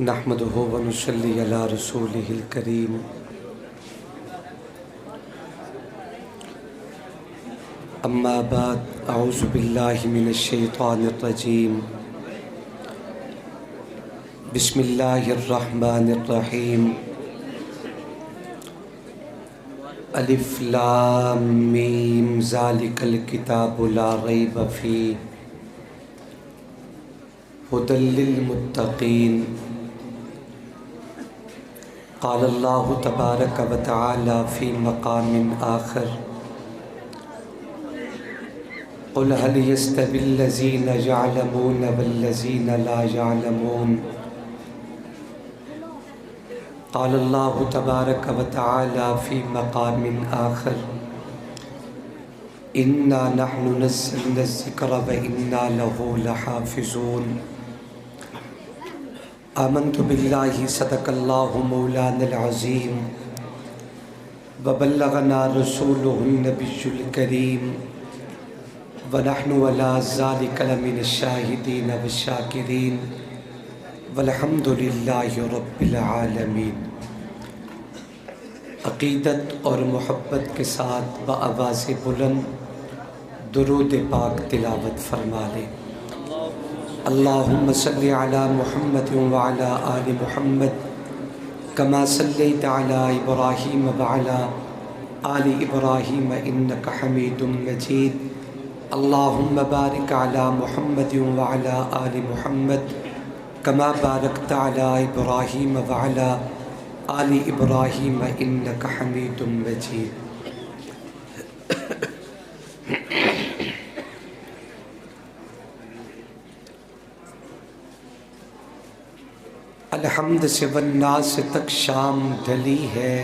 نحمده ونصلي على رسوله الكريم اما بعد اعوذ بالله من الشیطان الرجیم بسم اللہ الرحمن الرحیم الف لام میم ذالک الکتاب لا ریب فیہ هدی للمتقین قال اللہ تبارک و تعالی فی مقام آخر قل هل يستوي الذين يعلمون والذين لا يعلمون قال اللہ تبارک و تعالی فی مقام آخر انا نحن نزلنا الذکر وانا له لحافظون آمنت باللہ صدق اللہ مولانا العظیم وبلغنا رسولہ النبی الکریم ونحن علی ذلک لمن الشاہدین والشاکرین والحمد للہ رب العالمین۔ عقیدت اور محبت کے ساتھ بآواز بلند درود پاک تلاوت فرما لیں۔ اللہم صلی علی محمد وعلی آل محمد کما صلیت علی ابراہیم وعلی آل ابراہیم انک حمید مجید۔ اللہم بارک علی محمد وعلی آل محمد کما بارکت علی ابراہیم وعلی آل ابراہیم انک حمید مجید۔ الحمد سے والناس تک شام ڈھلی ہے،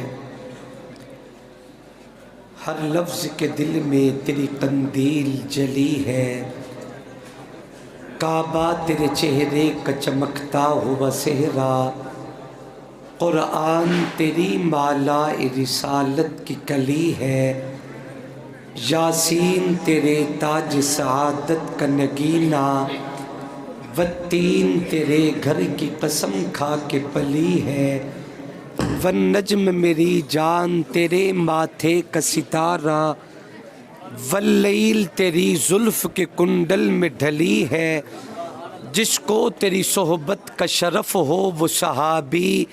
ہر لفظ کے دل میں تیری قندیل جلی ہے، کعبہ تیرے چہرے کا چمکتا ہوا صحرا، قرآن تیری مالا رسالت کی کلی ہے، یاسین تیرے تاج سعادت کا نگینہ، والتین تیرے گھر کی قسم کھا کے پلی ہے، والنجم میری جان تیرے ماتھے کا ستارہ، واللیل تیری زلف کے کنڈل میں ڈھلی ہے، جس کو تیری صحبت کا شرف ہو وہ صحابی،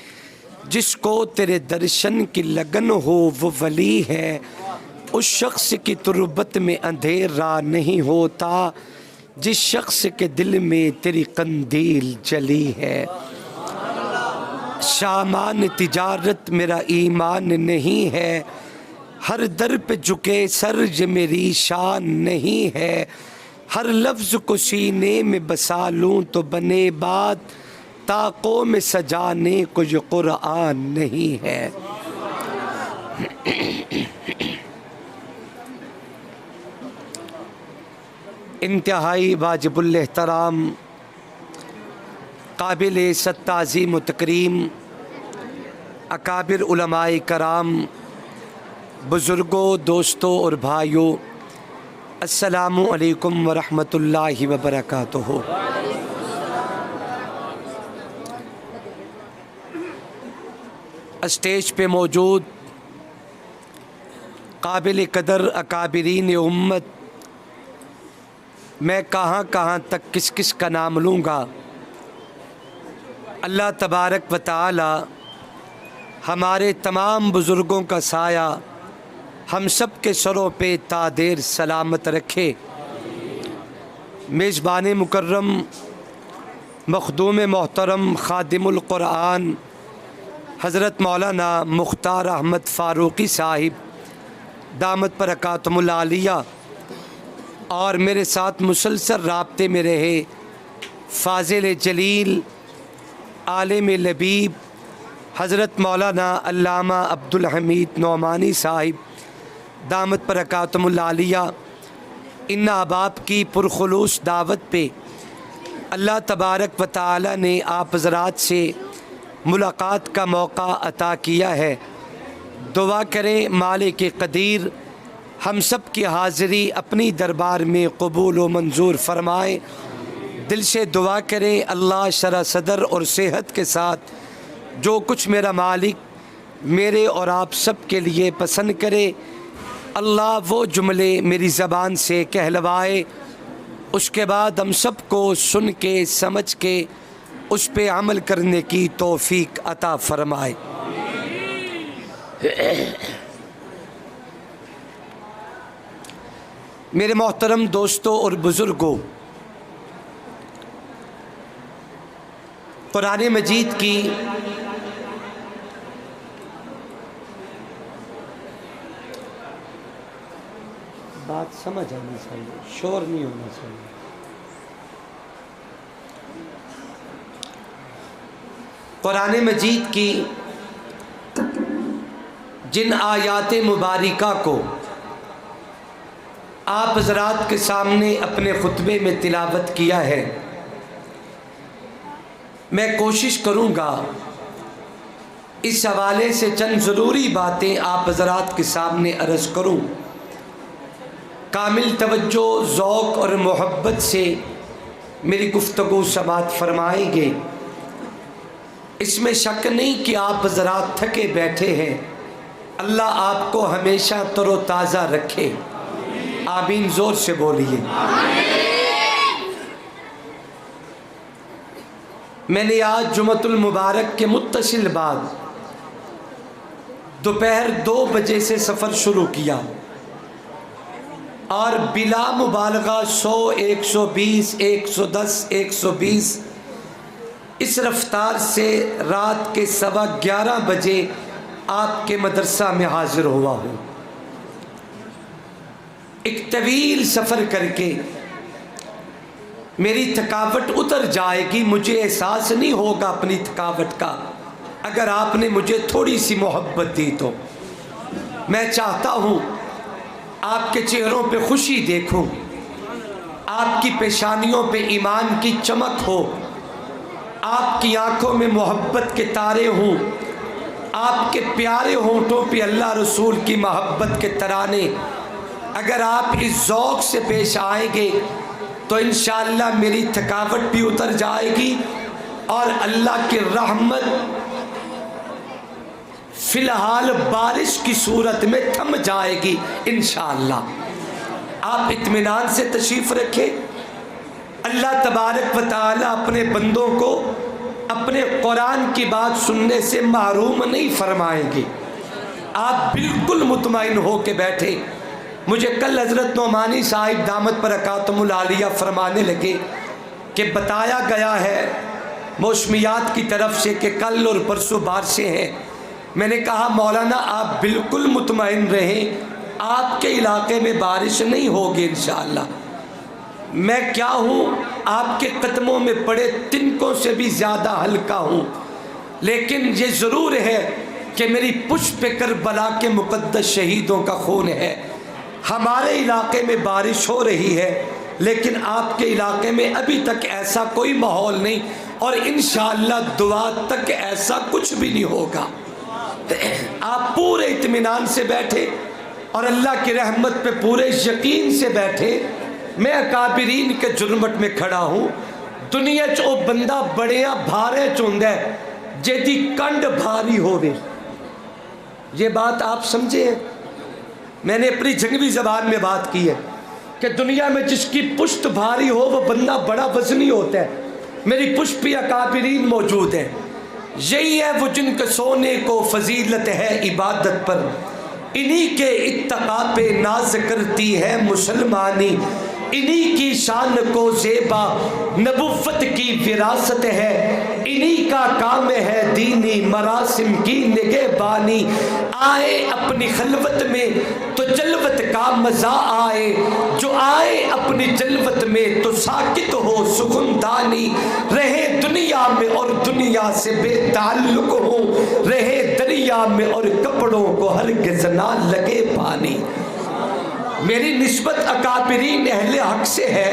جس کو تیرے درشن کی لگن ہو وہ ولی ہے، اس شخص کی تربت میں اندھیرا نہیں ہوتا جس شخص کے دل میں تیری قندیل جلی ہے۔ سامان تجارت میرا ایمان نہیں ہے، ہر در پہ جھکے سر یہ میری شان نہیں ہے، ہر لفظ کو سینے میں بسا لوں تو بنے بات، طاقوں میں سجانے کو یہ قرآن نہیں ہے۔ انتہائی واجب الاحترام قابل تعظیم و تکریم اکابر علماء کرام، بزرگوں، دوستوں اور بھائیوں، السلام علیکم ورحمۃ اللہ وبرکاتہ۔ اسٹیج پہ موجود قابل قدر اکابرین امت، میں کہاں کہاں تک کس کس کا نام لوں گا۔ اللہ تبارک و تعالی ہمارے تمام بزرگوں کا سایہ ہم سب کے سروں پہ تا دیر سلامت رکھے۔ میزبان مکرم، مخدوم محترم، خادم القرآن حضرت مولانا مختار احمد فاروقی صاحب دامت برکاتہم العالیہ، اور میرے ساتھ مسلسل رابطے میں رہے فاضل جلیل، عالم لبیب حضرت مولانا علامہ عبدالحمید نعمانی صاحب دامت برکاتہم العالیہ، ان احباب کی پرخلوص دعوت پہ اللہ تبارک و تعالی نے آپ حضرات سے ملاقات کا موقع عطا کیا ہے۔ دعا کریں مالک قدیر ہم سب کی حاضری اپنی دربار میں قبول و منظور فرمائے، دل سے دعا کریں اللہ شرح صدر اور صحت کے ساتھ جو کچھ میرا مالک میرے اور آپ سب کے لیے پسند کرے، اللہ وہ جملے میری زبان سے کہلوائے، اس کے بعد ہم سب کو سن کے سمجھ کے اس پہ عمل کرنے کی توفیق عطا فرمائے۔ میرے محترم دوستوں اور بزرگوں، قرآن مجید کی بات سمجھ آنی چاہیے، شور نہیں ہونا چاہیے۔ قرآن مجید کی جن آیات مبارکہ کو آپ حضرات کے سامنے اپنے خطبے میں تلاوت کیا ہے، میں کوشش کروں گا اس حوالے سے چند ضروری باتیں آپ حضرات کے سامنے عرض کروں۔ کامل توجہ، ذوق اور محبت سے میری گفتگو سماعت فرمائیں گے۔ اس میں شک نہیں کہ آپ حضرات تھکے بیٹھے ہیں، اللہ آپ کو ہمیشہ تر و تازہ رکھے، آمین زور سے بولیے۔ میں نے آج جمعۃ المبارک کے متصل بعد دوپہر 2 بجے سے سفر شروع کیا اور بلا مبالغہ 100، 120، 110، 120 اس رفتار سے رات کے 11:15 بجے آپ کے مدرسہ میں حاضر ہوا ہوں۔ ایک طویل سفر کر کے میری تھکاوٹ اتر جائے گی، مجھے احساس نہیں ہوگا اپنی تھکاوٹ کا اگر آپ نے مجھے تھوڑی سی محبت دی تو۔ میں چاہتا ہوں آپ کے چہروں پہ خوشی دیکھوں، آپ کی پیشانیوں پہ ایمان کی چمک ہو، آپ کی آنکھوں میں محبت کے تارے ہوں، آپ کے پیارے ہونٹوں پہ اللہ رسول کی محبت کے ترانے۔ اگر آپ اس ذوق سے پیش آئیں گے تو انشاءاللہ میری تھکاوٹ بھی اتر جائے گی اور اللہ کی رحمت فی الحال بارش کی صورت میں تھم جائے گی انشاءاللہ۔ آپ اطمینان سے تشریف رکھیں۔ اللہ تبارک و تعالی اپنے بندوں کو اپنے قرآن کی بات سننے سے محروم نہیں فرمائیں گے۔ آپ بالکل مطمئن ہو کے بیٹھے۔ مجھے کل حضرت نعمانی صاحب دامت برکاتہم العالیہ فرمانے لگے کہ بتایا گیا ہے موسمیات کی طرف سے کہ کل اور پرسوں بارشیں ہیں۔ میں نے کہا مولانا آپ بالکل مطمئن رہیں، آپ کے علاقے میں بارش نہیں ہوگی انشاءاللہ۔ میں کیا ہوں، آپ کے قدموں میں پڑے تنکوں سے بھی زیادہ ہلکا ہوں، لیکن یہ ضرور ہے کہ میری پشت پہ کربلا کے مقدس شہیدوں کا خون ہے۔ ہمارے علاقے میں بارش ہو رہی ہے لیکن آپ کے علاقے میں ابھی تک ایسا کوئی ماحول نہیں، اور انشاءاللہ دعا تک ایسا کچھ بھی نہیں ہوگا۔ آپ پورے اطمینان سے بیٹھے اور اللہ کی رحمت پہ پورے یقین سے بیٹھے۔ میں اکابرین کے جرمٹ میں کھڑا ہوں۔ دنیا چو بندہ بڑیاں بھارے چوندے جیدی کنڈ بھاری ہووے، یہ بات آپ سمجھے ہیں؟ میں نے اپنی جنگوی زبان میں بات کی ہے کہ دنیا میں جس کی پشت بھاری ہو وہ بندہ بڑا وزنی ہوتا ہے۔ میری پشت پہ اکابرین موجود ہیں، یہی ہے وہ جن کے سونے کو فضیلت ہے عبادت پر، انہی کے اتقاء پہ ناز کرتی ہے مسلمانی، انہی کی شان کو زیبا نبوت کی وراثت ہے، انہی کا کام ہے دینی مراسم کی نگہبانی۔ آئے اپنی خلوت میں تو جلوت کا مزہ آئے، جو آئے اپنی جلوت میں تو ساکت ہو سخندانی، رہے دنیا میں اور دنیا سے بے تعلق ہو، رہے دریا میں اور کپڑوں کو ہرگز نہ لگے پانی۔ میری نسبت اکابرین اہل حق سے ہے،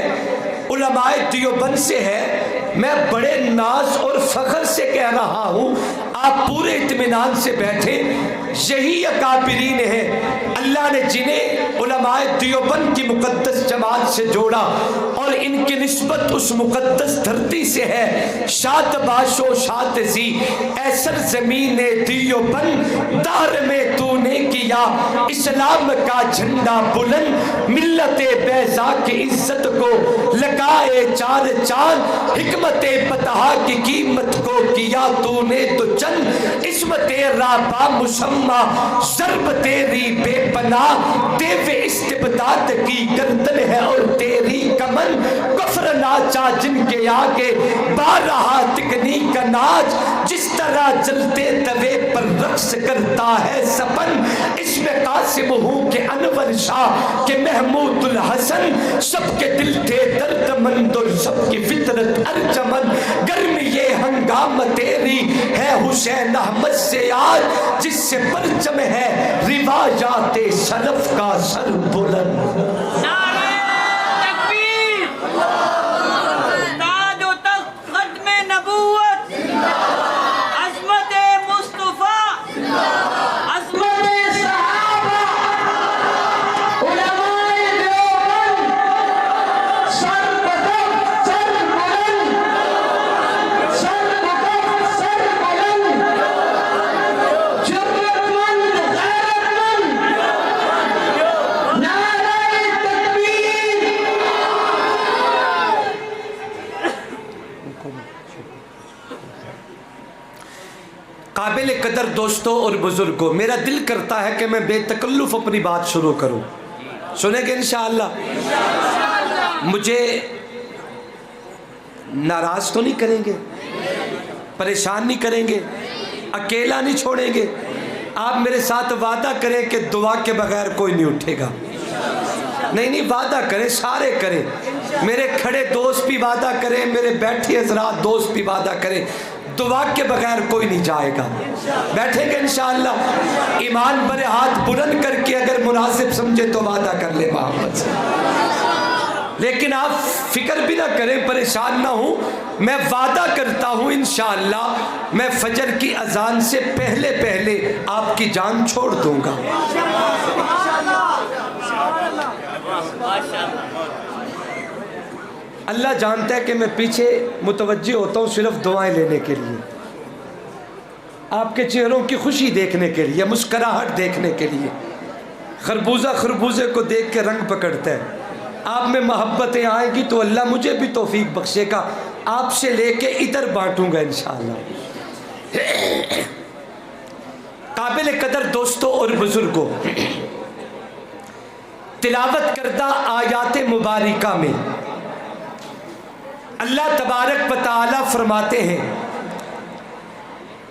علماء دیوبند سے ہے، میں بڑے ناز اور فخر سے کہہ رہا ہوں، آپ پورے اطمینان سے بیٹھے۔ یہی اکابرین ہیں اللہ نے جنہیں علماء دیوبند کی مقدس جماعت سے جوڑا، اور ان کی نسبت اس مقدس دھرتی سے ہے۔ شاد باش و شاد زی اے سرزمین دیوبند، دار میں تو نے کیا اسلام کا جھنڈا بلند، ملت بیضا کی عزت کو لگائے چار چاند، حکمت پتہا کی قیمت کو کیا تو نے تو چند، اسم تیرا با مسمہ ضرب تیری بے پناہ، دیو استبداد کی گردن ہے اور تیری کمن، کفر ناچا جن کے آگے بارہا تکنی کا ناچ، جس طرح جلتے توے پر رقص کرتا ہے سپن، اس میں قاسم ہوں کہ انور شاہ کہ محمود الحسن، سب کے دل تھے درد مند اور سب کی فطرت ارجمند، گرم یہ ہنگام تیری ہے حسین احمد سے یاد، جس سے پرچم ہے روایات سلف کا سر بلند۔ نعرہ تکبیر، تاج و تخت ختم نبوت، عظمت مصطفیٰ، عظمت صحابہ، علماء دیوبند، سر بلند، سر بلند، سر بلند، سر بلند، جرأت مند، غیرت مند، نعرہ تکبیر۔ قابل قدر دوستوں اور بزرگوں، میرا دل کرتا ہے کہ میں بے تکلف اپنی بات شروع کروں، سنیں گے انشاءاللہ؟ مجھے ناراض تو نہیں کریں گے، پریشان نہیں کریں گے، اکیلا نہیں چھوڑیں گے؟ آپ میرے ساتھ وعدہ کریں کہ دعا کے بغیر کوئی نہیں اٹھے گا۔ نہیں وعدہ کریں، سارے کریں، میرے کھڑے دوست بھی وعدہ کریں، میرے بیٹھے حضرات دوست بھی وعدہ کریں، دعا کے بغیر کوئی نہیں جائے گا۔ بیٹھیں گے انشاءاللہ؟ ایمان برے ہاتھ بلند کر کے اگر مناسب سمجھے تو وعدہ کر لے محمد سے، لیکن آپ فکر بھی نہ کریں، پریشان نہ ہوں، میں وعدہ کرتا ہوں انشاءاللہ میں فجر کی اذان سے پہلے پہلے آپ کی جان چھوڑ دوں گا۔ اللہ جانتا ہے کہ میں پیچھے متوجہ ہوتا ہوں صرف دعائیں لینے کے لیے، آپ کے چہروں کی خوشی دیکھنے کے لیے، مسکراہٹ دیکھنے کے لیے۔ خربوزہ خربوزے کو دیکھ کے رنگ پکڑتا ہے، آپ میں محبتیں آئیں گی تو اللہ مجھے بھی توفیق بخشے گا، آپ سے لے کے ادھر بانٹوں گا انشاءاللہ۔ قابل قدر دوستوں اور بزرگوں، تلاوت کردہ آیات مبارکہ میں اللہ تبارک و تعالی فرماتے ہیں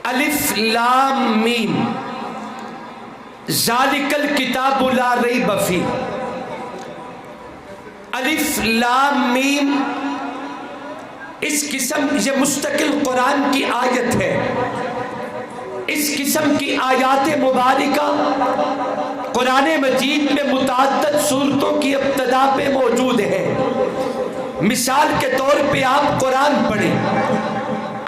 الف لام میم ذالک الکتاب لا ریب فیہ۔ الف لام میم اس قسم، یہ مستقل قرآن کی آیت ہے، اس قسم کی آیات مبارکہ قرآن مجید میں متعدد سورتوں کی ابتدا پہ موجود ہے۔ مثال کے طور پہ آپ قرآن پڑھیں،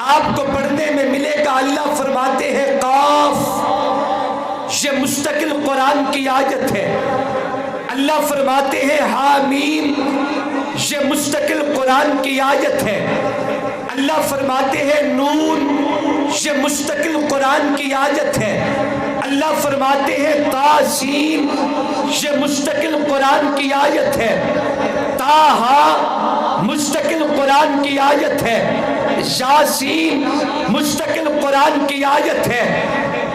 آپ کو پڑھنے میں ملے گا اللہ فرماتے ہیں قاف، یہ مستقل قرآن کی آیت ہے۔ اللہ فرماتے ہیں حامیم، یہ مستقل قرآن کی آیت ہے۔ اللہ فرماتے ہیں نون، یہ مستقل قرآن کی آیت ہے۔ اللہ فرماتے ہیں تاسین، یہ مستقل قرآن کی آیت ہے۔ تاہا مستقل قرآن کی آیت ہے۔ یاسین مستقل قرآن کی آیت ہے۔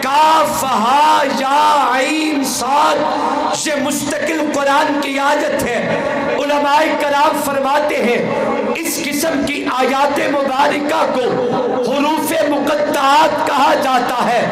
کاف ہا یا عین صاد، یہ مستقل قرآن کی آیت ہے۔ علماء کرام فرماتے ہیں اس قسم کی آیات مبارکہ کو حروف مقطعات کہا جاتا ہے۔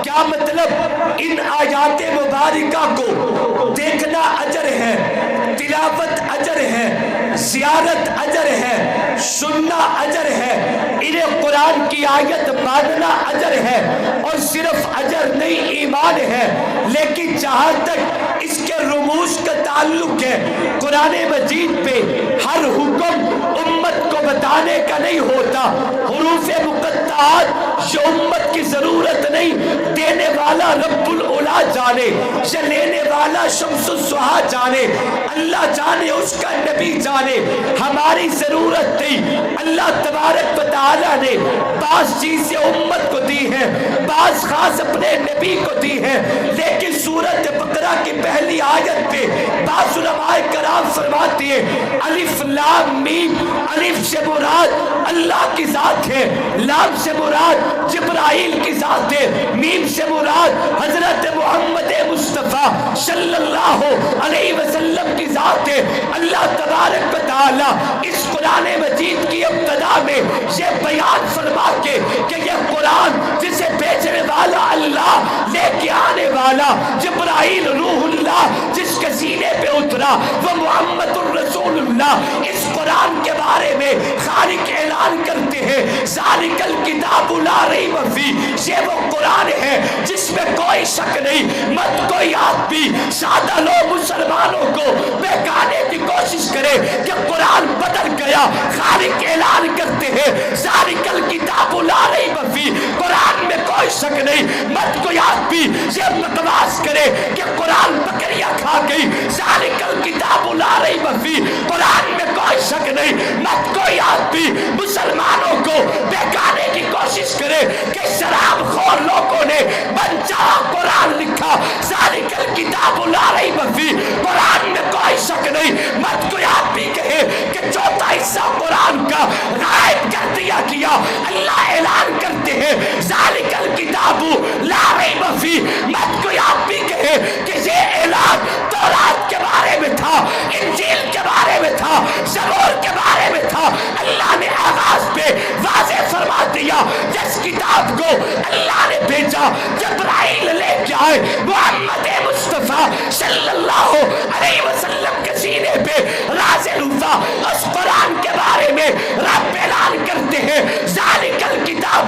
کیا مطلب؟ ان آیات مبارکہ کو دیکھنا اجر ہے، تلاوت اجر ہے، زیارت اجر ہے، سننا اجر ہے، انہیں قرآن کی آیت ماننا اجر ہے، اور صرف اجر نہیں ایمان ہے۔ لیکن جہاں تک اس کے رموز کا تعلق ہے، قرآن مجید پہ ہر حکم امت کو بتانے کا نہیں ہوتا، حروف مقطعات یہ امت کی ضرورت نہیں، دینے والا رب العلا جانے، یہ لینے والا شمس الضحیٰ جانے، اللہ جانے، اس کا نبی جانے، ہماری ضرورت نہیں۔ اللہ تبارک و تعالیٰ نے بعض چیزیں امت کو دی ہیں، بعض خاص اپنے نبی کو دی ہیں، لیکن سورۃ بقرہ کی پہلی آیت پہ بعض علماء کرام فرماتے ہیں الف لام میم، الف سے مراد اللہ کی ذات ہے، لام سے مراد جبرائیل کی ذات ہے، میم سے مراد حضرت محمد مصطفیٰ صلی اللہ علیہ وسلم کی ذات ہے۔ اللہ تبارک و تعالیٰ اس قرآن مجید کی ابتدا میں یہ بیان فرما کے کہ یہ قرآن جسے بھیجنے والا اللہ، لے کے آنے والا جبرائیل روح اللہ جس کے سینے پہ اترا وہ محمد الرسول اللہ، اس قرآن کے بارے میں خالق اعلان کرتے ہیں ذالک الکتاب لا ریب فیہ، یہ وہ قرآن ہے جس میں کوئی شک نہیں۔ مت کوئی آدمی سادہ لوگ مسلمانوں کو بہکانے کی کوشش کرے کہ قرآن بدل گیا، خالق اعلان کرتے ہیں ذالک الکتاب لا ریب فیہ، قرآن میں کوئی شک نہیں۔ مت کوئی آدمی یہ بکواس کرے کہ قرآن بکریاں کھا گئی، ذالک الکتاب لا ریب فیہ، قرآن میں کوئی شک نہیں۔ مت کوئی آدمی مسلمانوں کو بہکانے کی کوشش کرے کہ شراب خور لوگوں نے بنچارا قرآن لکھا، ذالک الکتاب لا ریب فیہ، قرآن میں کوئی شک نہیں۔ مت کوئی آدمی کہے کہ چوتھا حصہ قرآن کا غائب کر دیا گیا، اللہ اعلان کرتے ہیں ذالک الکتاب لا ریب فیہ۔ مت کوئی آدمی کہے کہ یہ اعلان تورات کے بارے میں تھا، انجیل کے بارے میں تھا، زبور کے بارے میں تھا۔ اللہ نے آغاز پہ واضح فرما دیا جس کتاب کو اللہ نے بھیجا، جبرائیل لے کے آئے، محمد مصطفیٰ صلی اللہ علیہ وسلم کے سینے پہ نازل ہوا۔ اس قرآن کے بارے میں رب اعلان کرتے ہیں ذالک الکتاب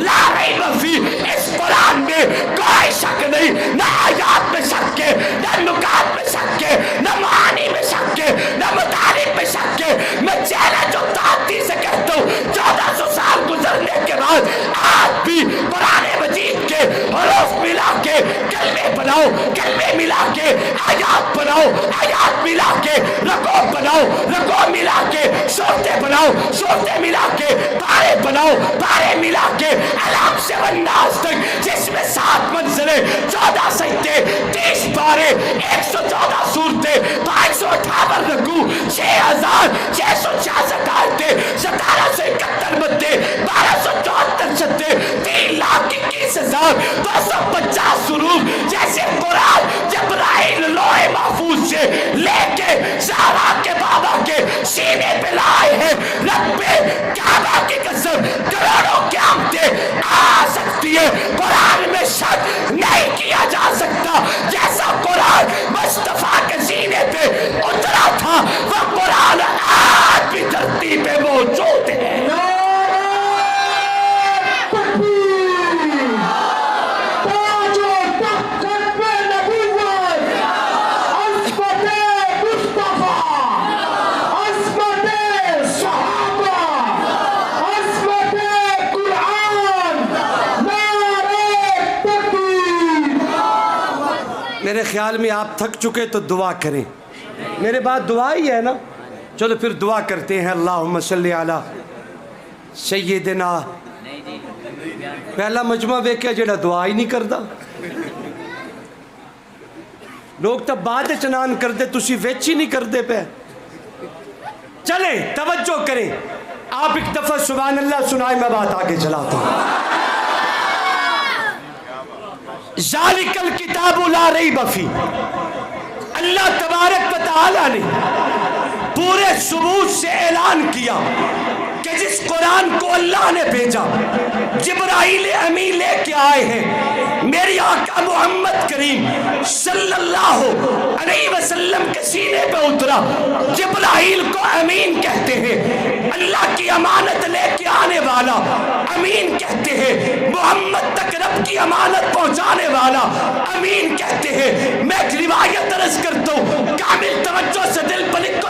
لا ریب فیہ، اس قرآن میں کوئی شک نہیں، نہ آیات میں شک ہے، نہ نکات میں شک ہے، نہ معانی میں شک ہے، نہ مطالب میں شک ہے۔ میں چیلنج و تعدی سے کہتا ہوں 1400 سال گزرنے کے بعد آج بھی قرآن مجید کے حروف ملا کے کلمے بناؤ، کلمے ملا کے آیات بناؤ، آیات ملا کے رکوع بناؤ، رکوع ملا کے سورتیں بناؤ، سورتیں ملا کے پارے بناؤ، پارے ملا کے علام سے والناس تک، جس میں 7 منزلیں، 14 سجدے، 30 پارے، 114 سورتیں، 558 رکوع، 6666 آیتیں، 1771 مدیں، 1274 سجدے، 3,21,250 سرور، جیسے قرآن جبرائیل لوح محفوظ سے لے کے زہرا کے بابا کے سینے پہ لائے ہیں۔ رب کعبہ کی قسم کروڑوں قیامتیں آ سکتی ہے، قرآن میں شک نہیں کیا جا سکتا۔ جیسا قرآن مصطفیٰ کے سینے پہ اترا تھا وہ قرآن آج بھی دھرتی پہ موجود ہے۔ میرے خیال میں آپ تھک چکے تو دعا کریں، میرے بعد دعا ہی ہے نا، چلو پھر دعا کرتے ہیں۔ اللہم صلی علی سیدنا، پہلا مجمع ویکھیا جڑا دعا ہی نہیں کردا، لوگ تو بعد چنان کردے، تسی ویچ ہی نہیں کردے پہ۔ چلیں توجہ کریں، آپ ایک دفعہ سبحان اللہ سنائیں، میں بات آگے چلاتا ہوں۔ ذالک الکتاب لا ریب فیہ، اللہ تبارک و تعالی نے پورے ثبوت سے اعلان کیا کہ جس قرآن کو اللہ نے بھیجا، جبرائیل امین لے کے آئے ہیں، میری آقا محمد کریم صلی اللہ علیہ وسلم کے سینے پہ اترا۔ جبرائیل کو امین کہتے ہیں، اللہ کی امانت لے کے آنے والا امین کہتے ہیں، محمد تک رب کی امانت پہنچانے والا امین کہتے ہیں۔ میں ایک روایت عرض کرتا ہوں، کامل توجہ سے دل پر لکھو،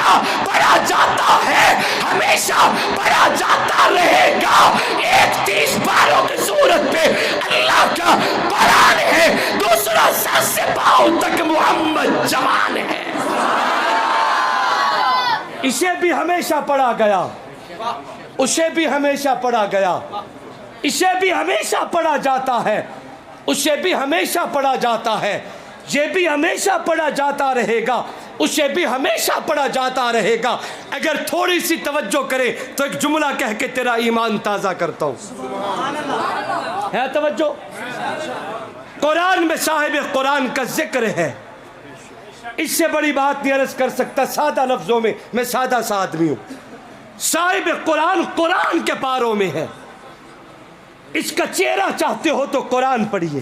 ہمیشہ پڑھا جاتا ہے، ہمیشہ پڑھا جاتا رہے گا۔ 31 پاروں کی صورت پہ اللہ کا قرآن ہے، دوسرا سر سے پاؤں تک محمد جوان ہے۔ اسے بھی ہمیشہ پڑھا گیا، اسے بھی ہمیشہ پڑھا گیا، اسے بھی ہمیشہ پڑھا جاتا ہے، اسے بھی ہمیشہ پڑھا جاتا ہے، یہ بھی ہمیشہ پڑھا جاتا رہے گا، اسے بھی ہمیشہ پڑھا جاتا رہے گا۔ اگر تھوڑی سی توجہ کرے تو ایک جملہ کہہ کے تیرا ایمان تازہ کرتا ہوں۔ ہے توجہ؟ قرآن میں صاحب قرآن کا ذکر ہے، اس سے بڑی بات نہیں عرض کر سکتا، سادہ لفظوں میں، میں سادہ سا آدمی ہوں۔ صاحب قرآن قرآن کے پاروں میں ہے، اس کا چہرہ چاہتے ہو تو قرآن پڑھیے،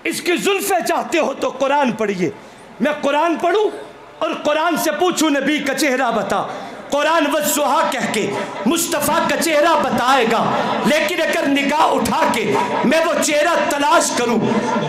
اس کی زلفیں چاہتے ہو تو قرآن پڑھیے۔ میں قرآن پڑھوں اور قرآن سے پوچھوں نبی کا چہرہ بتا، قرآن والضحیٰ کہہ کے مصطفیٰ کا چہرہ بتائے گا، لیکن اگر نگاہ اٹھا کے میں وہ چہرہ تلاش کروں،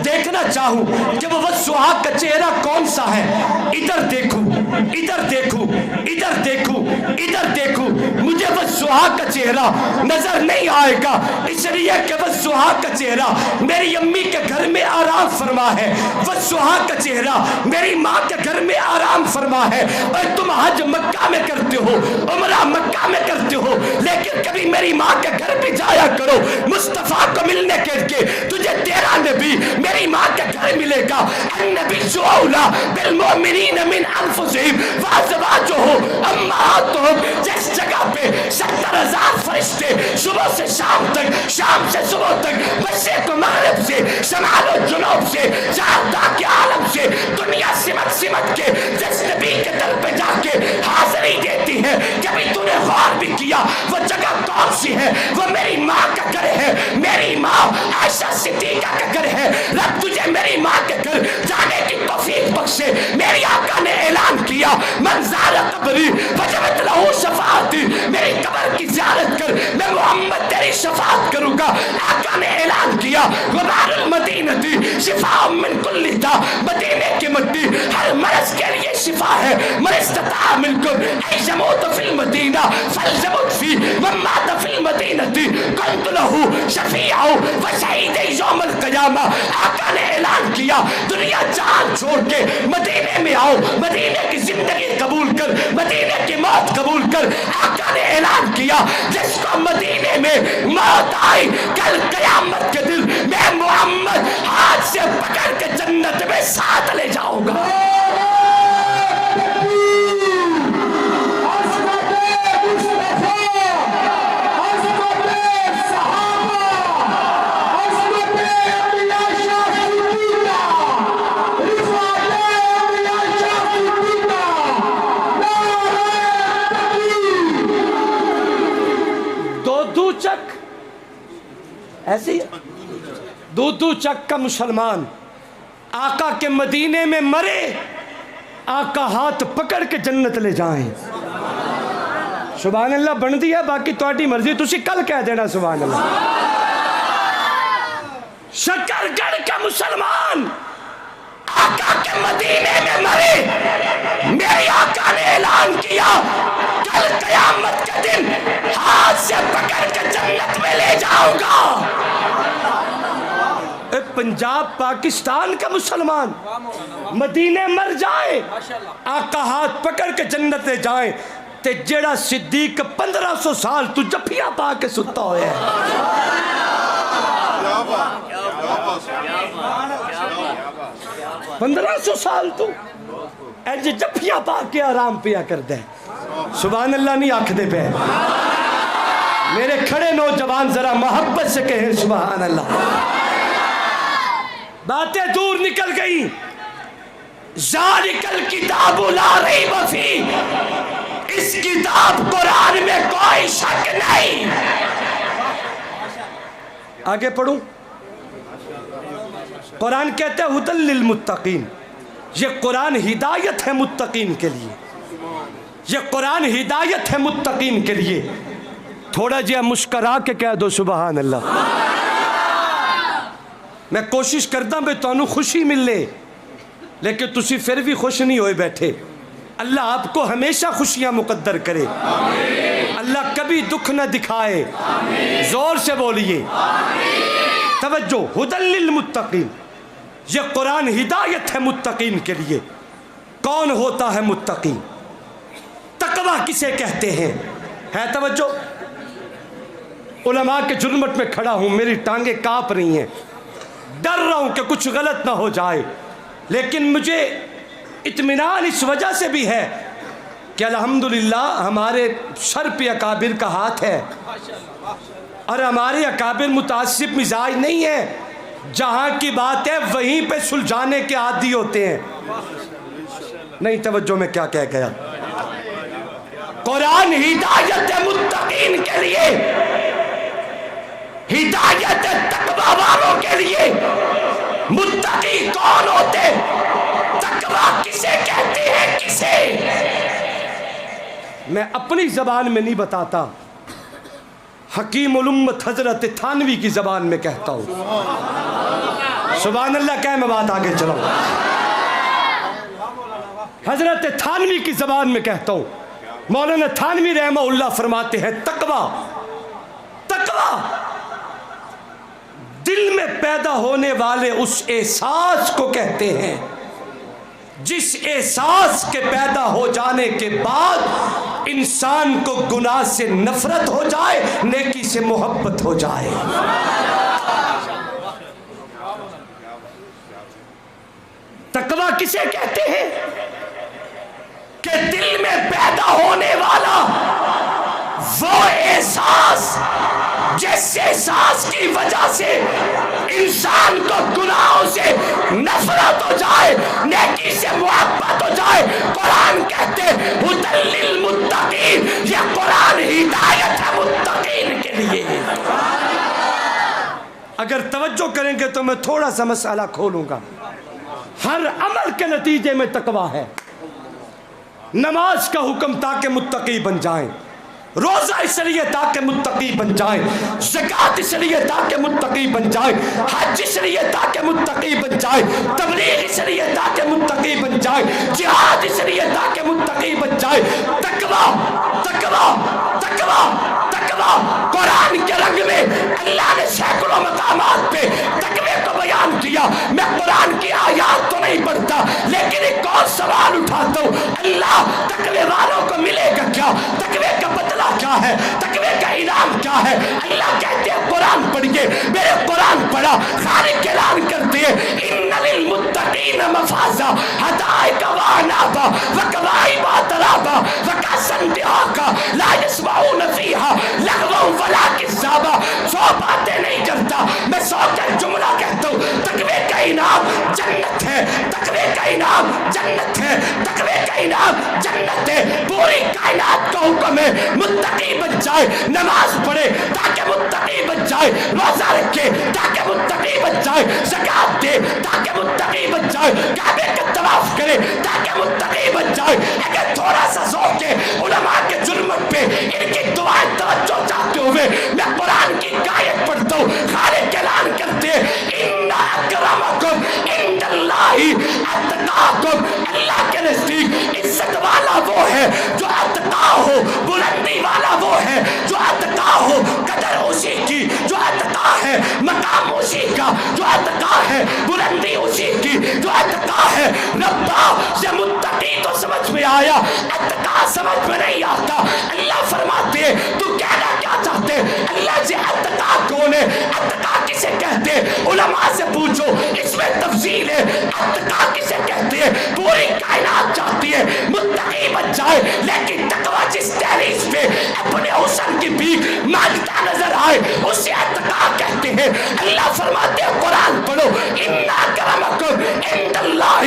دیکھنا چاہوں کہ وہ والضحیٰ کا چہرہ کون سا ہے، ادھر دیکھوں ادھر دیکھوں ادھر دیکھوں ادھر دیکھوں، مجھے والضحیٰ کا چہرہ نظر نہیں آئے گا، اس لیے کہ والضحیٰ کا چہرہ میری امی کے گھر میں آرام فرما ہے، والضحیٰ کا چہرہ میری ماں کے گھر میں آرام فرما ہے۔ اور تم حج مکہ میں کرتے ہو، عمرہ مکہ میں کرتے ہو، لیکن کبھی میری ماں کے گھر بھی جایا کرو، مصطفیٰ کو ملنے کے لیے تجھے تیرا نبی میری ماں کے گھر ملے گا۔ النبی اولیٰ بالمؤمنین من انفسہم وازواجہ امہاتہم، جس جگہ پہ 70,000 فرشتے صبح سے شام تک، شام سے صبح تک، مشرق و مغرب سے، شمال و جنوب سے، چاردہ کے عالم سے، دنیا سمت سمت کے جس نبی کے در پہ جا کے حاضری دیتی ہے، کبھی تو نے غور بھی کیا وہ جگہ کون سی ہے؟ وہ میری ماں کا گھر ہے، میری ماں عائشہ صدیقہ کا گھر ہے۔ رب تجھے میری ماں کے گھر جانے کی توفیق بخشے۔ میری آقا نے اعلان کیا، من زار قبری وجبت لہو شفاعتی، میری قبر کی زیارت کر، میں محمد تیری شفاعت کروں گا۔ آقا نے اعلان کیا، غبار المدینتی شفاء من کل داء، مدینے کی مٹی ہر مرض کے لیے شفا ہے۔ من استطاع منکم ان یموت فی المدینہ فلیمت فیہ، من مات فی المدینہ کنت لہ شفیعا وشہید یوم القیامہ۔ آقا نے اعلان کیا، دنیا جان چھوڑ کے مدینے میں آؤ، مدینے کی زندگی قبول کر، مدینے کی موت قبول کر۔ آقا نے اعلان کیا، جس کو مدینے میں موت آئی، کل قیامت کے دن میں محمد ہاتھ سے پکڑ کے جنت میں ساتھ لے جاؤں گا۔ ایسے ہی دودو چک کا مسلمان آقا کے مدینے میں مرے، آقا ہاتھ پکڑ کے جنت لے جائیں۔ سبحان اللہ بن دیا، باقی تہاڈی مرضی، تسی کل کہہ دینا سبحان اللہ۔ شکر گڑھ کا مسلمان آقا کے مدینے میں مرے، میرے آقا نے اعلان کیا، کل قیامت کے دن ہاتھ سے پکڑ کے جنت میں لے جاؤں گا۔ پنجاب پاکستان کا مسلمان مدینے مر جائے، آقا ہاتھ پکڑ کے جنت لے جائیں، تے جڑا صدیق 1500 سال تو جفیاں پا کے ستا ہوئے ہے۔ 1500 سال تو ایج جفیاں پا کے آرام پیا کر دے۔ سبحان اللہ نہیں آنکھ دے پہ، میرے کھڑے نوجوان ذرا محبت سے کہیں سبحان اللہ۔ باتیں دور نکل گئی۔ ذالک الکتاب لا ریب فیہ، اس کتاب قرآن میں کوئی شک نہیں۔ آگے پڑھوں، قرآن کہتے ہیں ھدی للمتقین، یہ قرآن ہدایت ہے متقین کے لیے، یہ قرآن ہدایت ہے متقین کے لیے۔ تھوڑا جہا مسکرا کے کہہ دو سبحان اللہ۔ میں کوشش کرتا بے تانوں خوشی ملے، لیکن تسی پھر بھی خوش نہیں ہوئے بیٹھے۔ اللہ آپ کو ہمیشہ خوشیاں مقدر کرے، اللہ کبھی دکھ نہ دکھائے، زور سے بولیے توجہ، ھدی للمتقین، یہ قرآن ہدایت ہے متقین کے لیے۔ کون ہوتا ہے متقی؟ تقویٰ کسے کہتے ہیں؟ ہے توجہ؟ علماء کے جرمٹ میں کھڑا ہوں، میری ٹانگیں کانپ رہی ہیں، ڈر رہا ہوں کہ کچھ غلط نہ ہو جائے، لیکن مجھے اطمینان اس وجہ سے بھی ہے کہ الحمدللہ ہمارے سر پہ اکابر کا ہاتھ ہے، اور ہمارے اکابر متعصب مزاج نہیں ہے، جہاں کی بات ہے وہیں پہ سلجھانے کے عادی ہوتے ہیں۔ نہیں توجہ میں کیا کہہ گیا؟ قرآن ہدایت متقین کے لیے، ہدایت تقویٰ والوں کے لیے۔ متقی کون ہوتے؟ تقویٰ کسے کہتے ہیں؟ کسے؟ میں اپنی زبان میں نہیں بتاتا، حکیم الامت حضرت تھانوی کی زبان میں کہتا ہوں۔ سبحان اللہ کہہ، میں بات آگے چلاؤں۔ حضرت تھانوی کی زبان میں کہتا ہوں، مولانا تھانوی رحمہ اللہ فرماتے ہیں تقویٰ دل میں پیدا ہونے والے اس احساس کو کہتے ہیں جس احساس کے پیدا ہو جانے کے بعد انسان کو گناہ سے نفرت ہو جائے، نیکی سے محبت ہو جائے۔ تقویٰ کسے کہتے ہیں؟ کہ دل میں پیدا ہونے والا وہ احساس جس احساس کی وجہ سے انسان کو گناہوں سے نفرت ہو جائے، نیکی سے محبت ہو جائے۔ قرآن کہتے ھدی للمتقین، یہ قرآن ہدایت ہے متقین کے لیے۔ اگر توجہ کریں گے تو میں تھوڑا سا مسئلہ کھولوں گا۔ ہر عمل کے نتیجے میں تقویٰ ہے۔ نماز کا حکم تاکہ متقی بن جائیں، روزہ اس لیے تاکہ متقی بن جائیں، زکوٰۃ اس لیے تاکہ متقی بن جائیں، حج اس لیے تاکہ متقی بن جائیں، تبلیغ اس لیے تاکہ متقی بن جائیں، جہاد اس لیے تاکہ متقی بن جائیں۔ تقویٰ تقویٰ تقویٰ تقویٰ قرآن کے رنگ میں اللہ نے سینکڑوں مقامات پہ تقوی کو بیان کیا۔ میں قرآن کی آیات تو نہیں پڑھتا، لیکن ایک اور سوال اٹھاتا ہوں، اللہ تقوی والوں کو ملے گا کیا؟ تقوی کا بدلہ کیا ہے؟ تقوی کا انعام کیا ہے؟ اللہ کہتے ہیں قرآن پڑھیے، میرے قرآن پڑھا، خالق اعلان کرتے ہیں ان للمتقین مفازا حدائق واعنابا وکواعب اترابا وکأسا دہاقا لا یسمعون فیہا لغوا ولا کذابا۔ 100 باتیں نہیں کرتا، میں 100 کا جملہ کہتا ہوں۔ تقوی کا انعام جنت ہے، تقوی کا انعام جنت ہے، تقوی کا انعام جنت ہے۔ پوری کائنات کا حکم ہے متقی بن جائے، نماز پڑھے تاکہ متقی بن جائے، روزہ رکھے تاکہ متقی بن جائے، زکوٰۃ دے تاکہ متقی بن جائے، کعبے کا طواف کرے تاکہ متقی بن جائے۔ اگر تھوڑا سا ذوق ہے علماء کے جرمت پہ ان کی دعائیں توجہ چاہتے ہوئے میں قرآن کی آیت پڑھتا ہوں۔ خالق اعلان کرتے ہیں ان اکرمکم عند اللہ اتقاکم، اللہ کے نزدیک عزت والا وہ ہے جو اتقا ہو، بلندی والا وہ ہے جو اتقا ہو، قدر اسی کی جو اتقا ہے، مقام اسی کا جو اتقا ہے، بلندی اسی کی جو اتقا ہے۔ ربا یہ متقی تو سمجھ میں آیا، اتقا سمجھ میں نہیں آتا۔ اللہ فرماتے ہیں تو کہنا کیا چاہتے ہیں؟ اللہ سے اتقا کون ہے؟ اتقا کسے کہتے ہیں؟ علماء سے پوچھو، اس میں تفصیل ہے۔ اتقا کسے کہتے ہیں؟ پوری کائنات چاہتی ہے متقی بن جائے، لیکن تقویٰ جس دہلیز پہ اپنے حسن کی بھیک مانگتا نظر آئے اسے اتقا کہتے ہیں۔ اللہ فرماتے ہیں قرآن پڑھو ان اکرمکم عند اللہ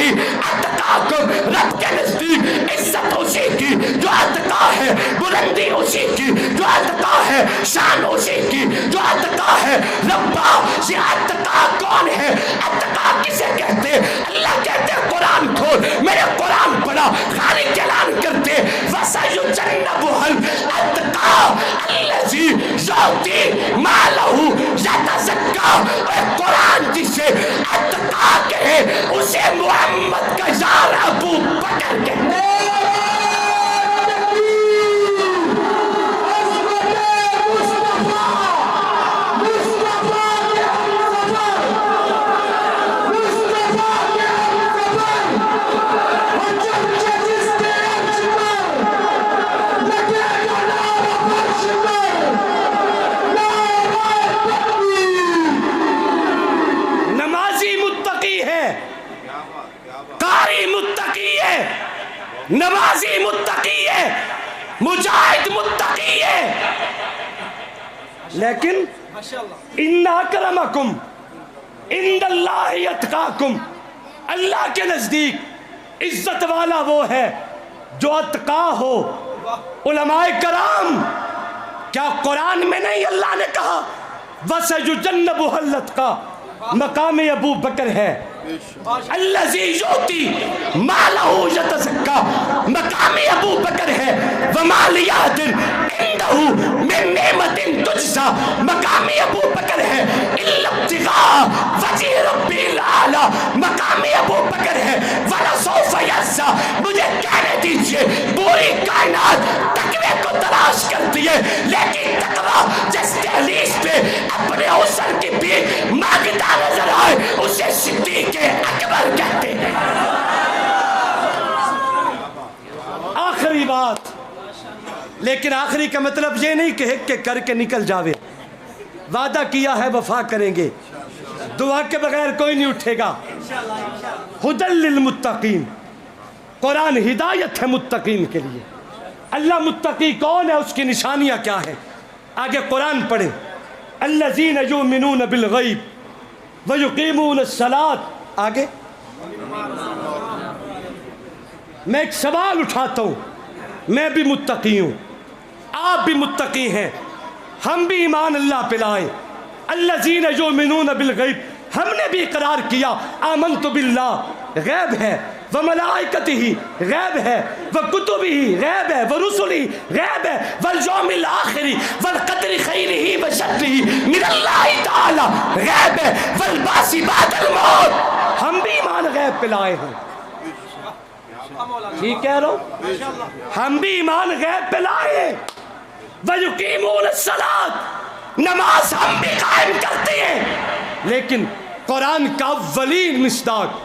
اتقاکم، رب کے نزدیک عزت اسی کی جو اتقا ہے، بلندی اسی کی جو اتقا ہے، شان اسی کی جو اتقا ہے۔ ربا یہ اتقا کون ہے؟ اتقا کسے کہتے ہیں؟ اللہ کہتے ہیں قرآن کھول، میرے قرآن پڑھا، خالق اعلان کرتے وَسَيُجَنَّبُهَا الْأَتْقَى الَّذِي يُؤْتِي مَالَهُ یتزکا، اے قرآن جسے اتقا کہے اسے محمد کا یار ابو بکر کہتے ہیں۔ نمازی متقی ہے، قاری متقی ہے، نمازی متقی ہے، مجاہد متقی ہے، لیکن ان اکرمکم عند اللہ اتقاکم، اللہ کے نزدیک عزت والا وہ ہے جو اتقا ہو۔ علماء کرام، کیا قرآن میں نہیں اللہ نے کہا وَسَيُجَنَّبُهَا الْأَتْقَى؟ مقام ابو بکر ہے، الذی یؤتی مالہ یتزکا، مقام ابو بکر ہے، وما لیہد عندہ من نعمت تجزا، مقام ابو بکر ہے، الا ابتغاء وجہ ربی الاعلی، مقام ابو بکر ہے، ولسوف یرضی۔ مجھے کہنے دیجئے پوری کائنات تقوی کو تلاش کرتی ہے، لیکن تقوی جس دہلیز پہ اپنے حسن کی بھیک مانگتا نظر آئے اسے صدیق اکبر کہتے ہیں۔ آخری بات، لیکن آخری کا مطلب یہ نہیں کہ کر کے نکل جاوے، وعدہ کیا ہے وفا کریں گے، دعا کے بغیر کوئی نہیں اٹھے گا۔ ہدی للمتقین، قرآن ہدایت ہے متقین کے لیے۔ اللہ متقی کون ہے، اس کی نشانیاں کیا ہیں؟ آگے قرآن پڑھیں، الذین یؤمنون بالغیب ویقیمون الصلاۃ۔ آگے میں ایک سوال اٹھاتا ہوں، میں بھی متقی ہوں، آپ بھی متقی ہیں، ہم بھی ایمان اللہ پہ لائیں۔ الذین یؤمنون بالغیب، ہم نے بھی اقرار کیا آمنت باللہ غیب ہے، وملائکتہ غیب ہے، وکتبہ غیب ہے، ورسلہ غیب ہے، والیوم الآخر والقدر خیرہ وشرہ من اللہ تعالی غیب ہے، والبعث بعد الموت۔ ہم بھی ایمان غیب پہ لائے ہیں، ٹھیک کہہ رہا ہوں، ہم بھی ایمان غیب پہ لائے ہیں۔ وَيُقِيمُونَ الصَّلَاةَ، نماز ہم بھی قائم کرتے ہیں، لیکن قرآن کا اولین مصداق،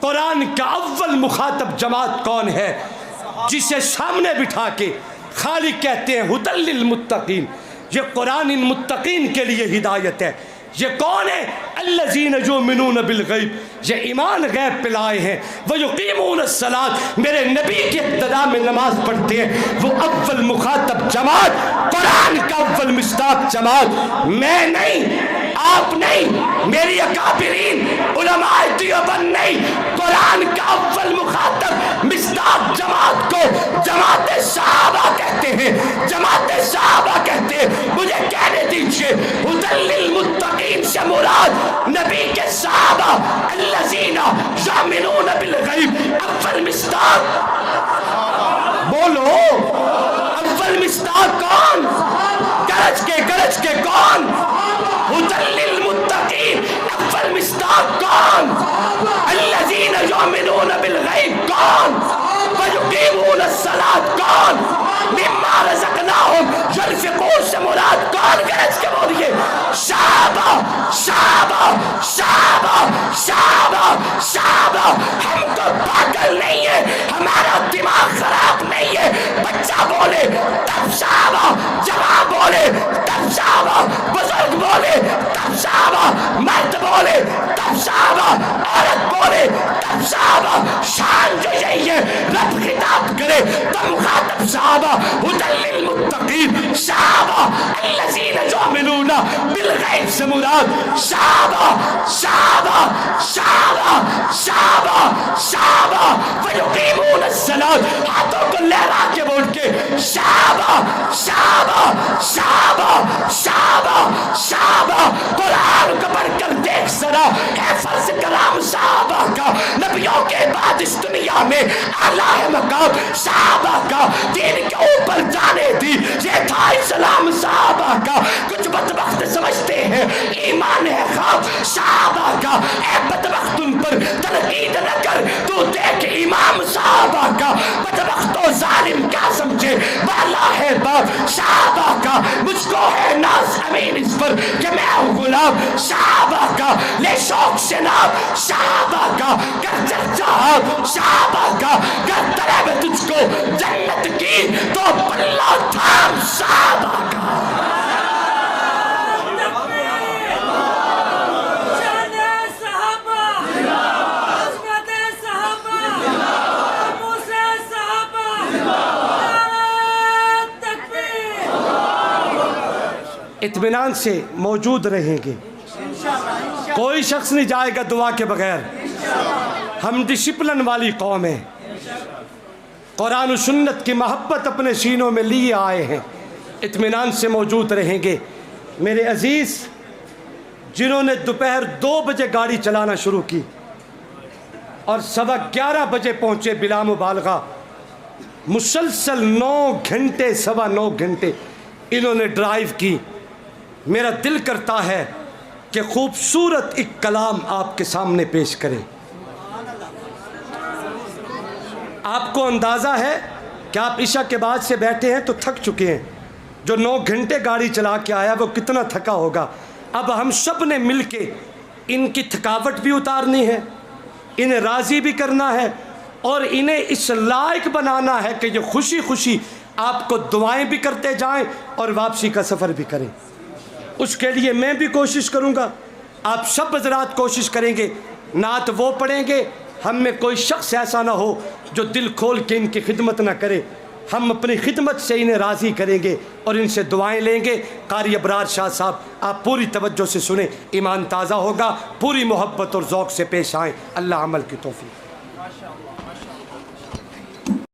قرآن کا اول مخاطب جماعت کون ہے؟ جسے سامنے بٹھا کے خالق کہتے ہیں ہدی للمتقین۔ یہ قرآن ان متقین کے لیے ہدایت ہے۔ یہ کون ہے؟ الذین یؤمنون بالغیب، یہ ایمان غیب پہ لائے ہیں۔ ویقیمون الصلاۃ، میرے نبی کی ابتدا میں نماز پڑھتے ہیں۔ وہ اول مخاطب جماعت، قرآن کا اول مصداق جماعت، میں نہیں، آپ نہیں، میری اکابرین علماء دیوبند نہیں، قرآن کا اول مخاطب مصداق جماعت کو جماعت صحابہ کہتے ہیں، جماعت صحابہ کہتے ہیں۔ مجھے کہنے دیجئے ہدی للمتقین سے مراد نبی کے صحابہ الذین یؤمنون بالغیب، اول مصداق بولو، اول مصداق کون؟ گرج کے کون؟ ہدی للمتقین، اول مصداق کون؟ الذین یؤمنون بالغیب کون؟ ویقیمون الصلاۃ کون؟ مما رزقناہم ينفقون سے مراد کون؟ گرج کے بولیے، صحابہ صحابہ صحابہ صحابہ صحابہ۔ ہم تو پاگل نہیں ہے، ہمارا دماغ خراب نہیں ہے، بچہ بولے تب صحابہ، جوان بولے تب صحابہ، بزرگ بولے تب صحابہ، مرد بولے تب صحابہ، عورت بولے تب صحابہ۔ شان جو یہی ہے، رب خطاب کرے تو مخاطب صحابہ۔ ہدی للمتقین، صحابہ الذین یؤمنون بالغیب سے مراد صحابہ صحابہ صحابہ صحابہ صحابہ۔ ویقیمون الصلاۃ، ہاتھوں کو لہرا کے بول کے صحابہ صحابہ صحابہ صحابہ صحابہ۔ قرآن کو پڑھ کر دیکھ ذرا، ہے فرض کلام صحابہ کا، نبیوں کے بعد اس دنیا میں اعلیٰ ہے مقام صحابہ کا دین کے اوپر جانے دی، یہ تھا اسلام صحابہ کا۔ کچھ بدبخت سمجھتے ہیں ایمان ہے خواب صحابہ کا، اے بدبخت ان پر تنقید نہ کر، تو دیکھ امام صحابہ کا۔ بدبخت و ظالم کیا سمجھے بالا ہے باپ صحابہ کا، مجھ کو ہے ناز امین اس پر کہ میں ہوں غلام صحابہ کا، لے شوق سے نام صحابہ کا، کر چرچا صحابہ کا، کر طلب تجھ کو جنت کی تو پلہ تھام صحابہ کا۔ اطمینان سے موجود رہیں گے، کوئی شخص نہیں جائے گا دعا کے بغیر۔ ہم ڈسپلن والی قوم ہیں، قرآن و سنت کی محبت اپنے سینوں میں لیے آئے ہیں، اطمینان سے موجود رہیں گے۔ میرے عزیز، جنہوں نے دوپہر 2 بجے گاڑی چلانا شروع کی اور 11:15 بجے پہنچے بلا مبالغہ، مسلسل 9 گھنٹے 9.25 گھنٹے انہوں نے ڈرائیو کی۔ میرا دل کرتا ہے کہ خوبصورت ایک کلام آپ کے سامنے پیش کریں۔ آپ کو اندازہ ہے کہ آپ عشاء کے بعد سے بیٹھے ہیں تو تھک چکے ہیں، جو 9 گھنٹے گاڑی چلا کے آیا وہ کتنا تھکا ہوگا۔ اب ہم سب نے مل کے ان کی تھکاوٹ بھی اتارنی ہے، انہیں راضی بھی کرنا ہے اور انہیں اس لائق بنانا ہے کہ یہ خوشی خوشی آپ کو دعائیں بھی کرتے جائیں اور واپسی کا سفر بھی کریں۔ اس کے لیے میں بھی کوشش کروں گا، آپ سب حضرات کوشش کریں گے، نعت وہ پڑھیں گے، ہم میں کوئی شخص ایسا نہ ہو جو دل کھول کے ان کی خدمت نہ کرے۔ ہم اپنی خدمت سے انہیں راضی کریں گے اور ان سے دعائیں لیں گے۔ قاری ابرار شاہ صاحب، آپ پوری توجہ سے سنیں، ایمان تازہ ہوگا، پوری محبت اور ذوق سے پیش آئیں۔ اللہ عمل کی توفیق۔